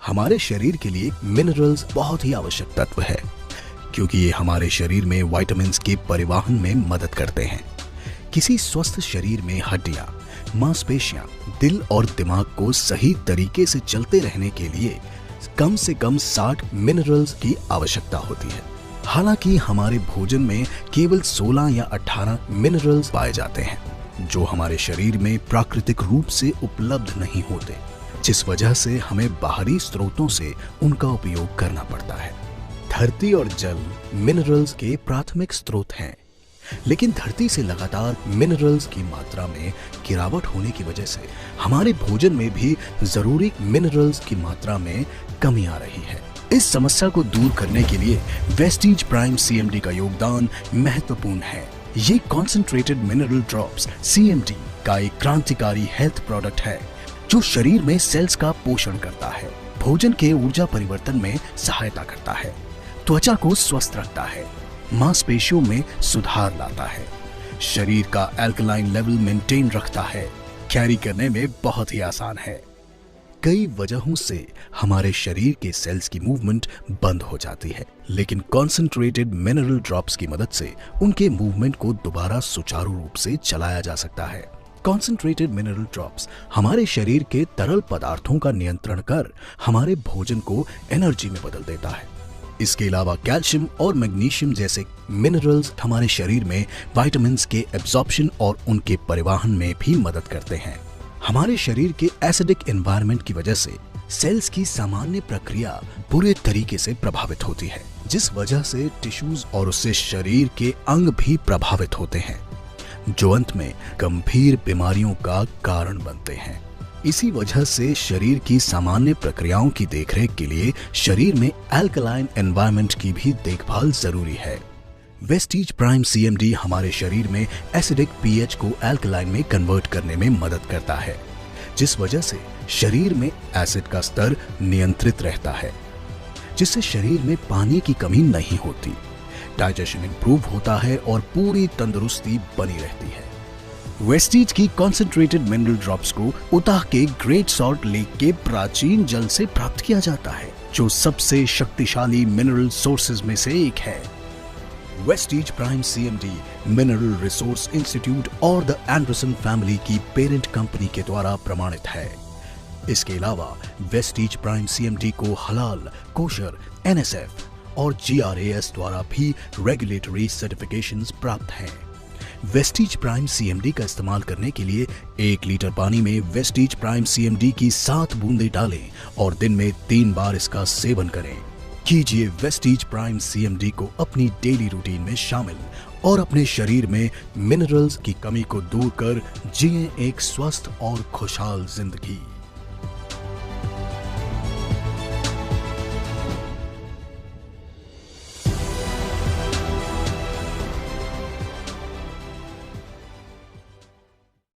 हमारे शरीर के लिए मिनरल्स बहुत ही आवश्यक तत्व है, क्योंकि ये हमारे शरीर में विटामिन्स के परिवहन में मदद करते हैं। किसी स्वस्थ शरीर में हड्डियां, मांसपेशियां, दिल और दिमाग को सही तरीके से चलते रहने के लिए कम से कम 60 मिनरल्स की आवश्यकता होती है। हालांकि हमारे भोजन में केवल 16 या 18 मिनरल्स पाए जाते हैं, जो हमारे शरीर में प्राकृतिक रूप से उपलब्ध नहीं होते, जिस वजह से हमें बाहरी स्रोतों से उनका उपयोग करना पड़ता है। धरती और जल मिनरल्स के प्राथमिक स्रोत हैं, लेकिन धरती से लगातार मिनरल्स की मात्रा में गिरावट होने की वजह से हमारे भोजन में भी जरूरी मिनरल्स की मात्रा में कमी आ रही है। इस समस्या को दूर करने के लिए वेस्टीज प्राइम सीएमडी का योगदान महत्वपूर्ण है। ये कॉन्सेंट्रेटेड मिनरल ड्रॉप्स सीएमडी का एक क्रांतिकारी हेल्थ प्रोडक्ट है, जो शरीर में सेल्स का पोषण करता है, भोजन के ऊर्जा परिवर्तन में सहायता करता है, त्वचा को स्वस्थ रखता है, मांसपेशियों में सुधार लाता है, शरीर का अल्कलाइन लेवल मेंटेन रखता है, कैरी करने में बहुत ही आसान है। कई वजहों से हमारे शरीर के सेल्स की मूवमेंट बंद हो जाती है, लेकिन कॉन्सेंट्रेटेड मिनरल ड्रॉप्स की मदद से उनके मूवमेंट को दोबारा सुचारू रूप से चलाया जा सकता है। कॉन्सेंट्रेटेड मिनरल ड्रॉप्स हमारे शरीर के तरल पदार्थों का नियंत्रण कर हमारे भोजन को एनर्जी में बदल देता है। इसके अलावा कैल्शियम और मैग्नीशियम जैसे मिनरल्स हमारे शरीर में विटामिन्स के एब्जॉर्प्शन और उनके परिवहन में भी मदद करते हैं। हमारे शरीर के एसिडिक एनवायरनमेंट की वजह से सेल्स की सामान्य प्रक्रिया बुरे तरीके से प्रभावित होती है, जिस वजह से टिश्यूज और उससे शरीर के अंग भी प्रभावित होते हैं, जो अंत में गंभीर बीमारियों का कारण बनते हैं। इसी वजह से शरीर की सामान्य प्रक्रियाओं की देखरेख के लिए शरीर में अल्कलाइन एनवायरनमेंट की भी देखभाल जरूरी है। वेस्टीज प्राइम सीएमडी हमारे शरीर में एसिडिक पीएच को अल्कलाइन में कन्वर्ट करने में मदद करता है, जिस वजह से शरीर में एसिड का स्तर नियंत्रित रहता है, जिससे शरीर में पानी की कमी नहीं होती, डाइजेशन इंप्रूव होता है और पूरी तंदुरुस्ती बनी रहती है। वेस्टीज की कॉन्सेंट्रेटेड मिनरल ड्रॉप्स को उताह के ग्रेट सॉल्ट लेक के प्राचीन जल से प्राप्त किया जाता है, जो सबसे शक्तिशाली मिनरल सोर्सेज में से एक है। Vestige prime CMD mineral resource institute और द एंडरसन फैमिली की पेरेंट कंपनी के द्वारा प्रमाणित है। इसके अलावा वेस्टीज प्राइम सीएमडी को हलाल, कोशर, एनएसएफ और जीआरएएस द्वारा भी रेगुलेटरी सर्टिफिकेशंस प्राप्त हैं। वेस्टीज प्राइम सीएमडी का इस्तेमाल करने के लिए 1 लीटर पानी में वेस्टीज प्राइम सीएमडी की 7 बूंदें डालें और दिन में 3 बार इसका सेवन करें। कीजिए वेस्टीज प्राइम सीएमडी को अपनी डेली रूटीन में शामिल और अपने शरीर में मिनरल्स की कमी को दूर कर जिए एक स्वस्थ और खुशहाल जिंदगी।